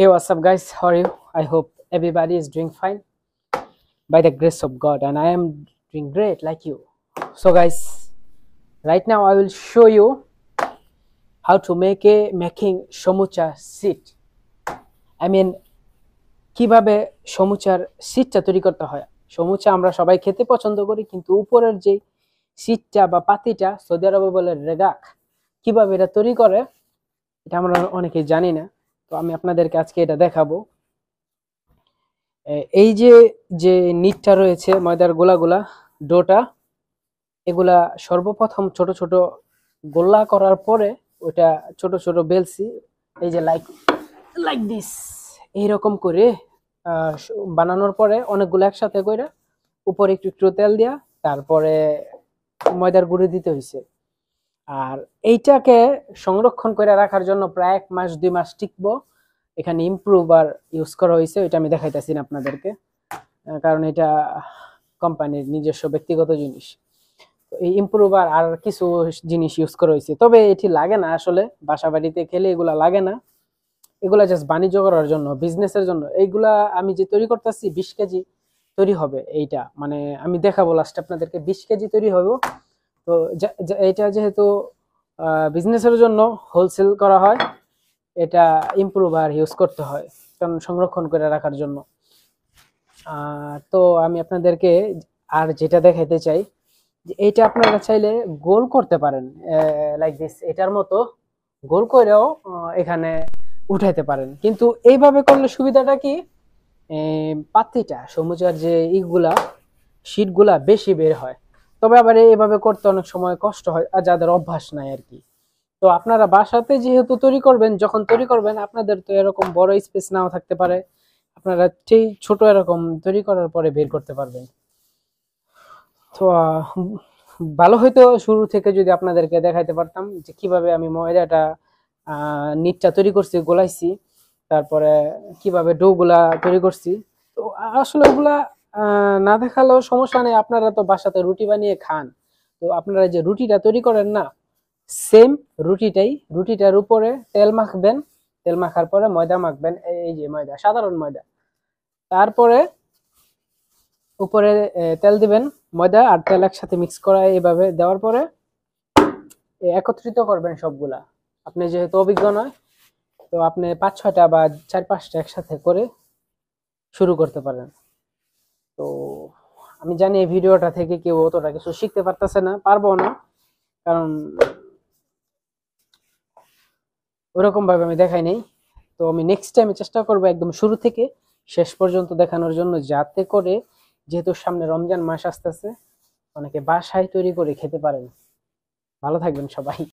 Hey, what's up, guys? How are you? I hope everybody is doing fine by the grace of God, and I am doing great like you. So, guys, right now I will show you how to making সমুচা sheet. I mean, কিভাবে সমুচার সিটটা তৈরি করতে হয়. সমুচা আমরা সবাই খেতে পছন্দ করি, কিন্তু উপরের যে সিটটা বা পাতিটা সৌদি আরবে বলে রেগাক, কিভাবে এটা তৈরি করে এটা আমরা অনেকেই জানি না. তো আমি আপনাদেরকে আজকে এটা দেখাবো. এই যে যে নিটটা রয়েছে ময়দার গোলাগুলা ডোটা, এগুলা সর্বপ্রথম ছোট ছোট গোল্লা করার পরে ওটা ছোট ছোট বেলছি, এই যে লাইক লাইক দিস, এইরকম করে বানানোর পরে অনেকগুলো একসাথে করে উপরে একটু একটু তেল দিয়া তারপরে ময়দার গুঁড়ি দিতে হয়েছে. আর এইটাকে সংরক্ষণ করে রাখার জন্য প্রায় 1 মাস 2 মাস টিকবো. এখানে ইমপ্রুভার ইউজ করা হয়েছে, এটা আমি দেখাইতেছি না আপনাদেরকে, কারণ এটা কোম্পানির নিজস্ব ব্যক্তিগত জিনিস. এই ইমপ্রুভার আর কিছু জিনিস ইউজ করা হয়েছে, তবে এটি লাগে না আসলে, বাসা বাড়িতে খেলে এগুলা লাগে না. এগুলা জাস্ট বাণিজ্য করার জন্য, বিজনেসের জন্য. এইগুলা আমি যে তৈরি করতেছি 20 কেজি তৈরি হবে. এইটা মানে আমি দেখাবো লাস্ট আপনাদেরকে, 20 কেজি তৈরি হবে. তো এটা যেহেতু বিজনেসের জন্য হোলসেল করা হয়, এটা ইমপ্রুভার ইউজ করতে হয় কারণ সংরক্ষণ করে রাখার জন্য. তো আমি আপনাদেরকে আর যেটা দেখাইতে চাই, যে এইটা আপনারা চাইলে গোল করতে পারেন, লাইক দিস, এটার মতো গোল করেও এখানে উঠাইতে পারেন. কিন্তু এইভাবে করলে সুবিধাটা কি, পাতিটা সমুচার যে ইগুলা শীটগুলা বেশি বের হয়. তবে আবার এইভাবে করতে অনেক সময় কষ্ট হয় আর যাদের অভ্যাস নাই আর কি. তো আপনারা বাসাতে যেহেতু তৈরি করবেন, যখন তৈরি করবেন আপনাদের তো এরকম বড় স্পেস নাও থাকতে পারে, আপনারা সেই ছোট এরকম তৈরি করার পরে বের করতে পারবেন. তো ভালো হয়তো শুরু থেকে যদি আপনাদেরকে দেখাইতে পারতাম যে কিভাবে আমি ময়দাটা নিটটা তৈরি করছি, গোলাইছি, তারপরে কিভাবে ডো গুলা তৈরি করছি. তো আসলে ওগুলা না দেখালেও সমস্যা নেই, আপনারা তো বাসাতে রুটি বানিয়ে খান. তো আপনারা যে রুটিটা তৈরি করেন না, সেম রুটিটার উপরে তেল মাখবেন, তেল মাখার পরে ময়দা মাখবেন, এই যে ময়দা, সাধারণ ময়দা. তারপরে উপরে তেল দিবেন, ময়দা আর তেল একসাথে মিক্স করা, এইভাবে দেওয়ার পরে একত্রিত করবেন সবগুলা. আপনি যেহেতু অভিজ্ঞ নয়, তো আপনি 5-6টা বা 4-5টা একসাথে করে শুরু করতে পারেন. তো আমি জানি এই ভিডিওটা থেকে কেউ অতটা কিছু শিখতে পারতেছে না, পারবো না, কারণ ওরকম ভাবে আমি দেখাই নাই. তো আমি নেক্সট টাইমে চেষ্টা করবো একদম শুরু থেকে শেষ পর্যন্ত দেখানোর জন্য, যাতে করে যেহেতু সামনে রমজান মাস আসতেছে, অনেকে বাসায় তৈরি করে খেতে পারেন. ভালো থাকবেন সবাই.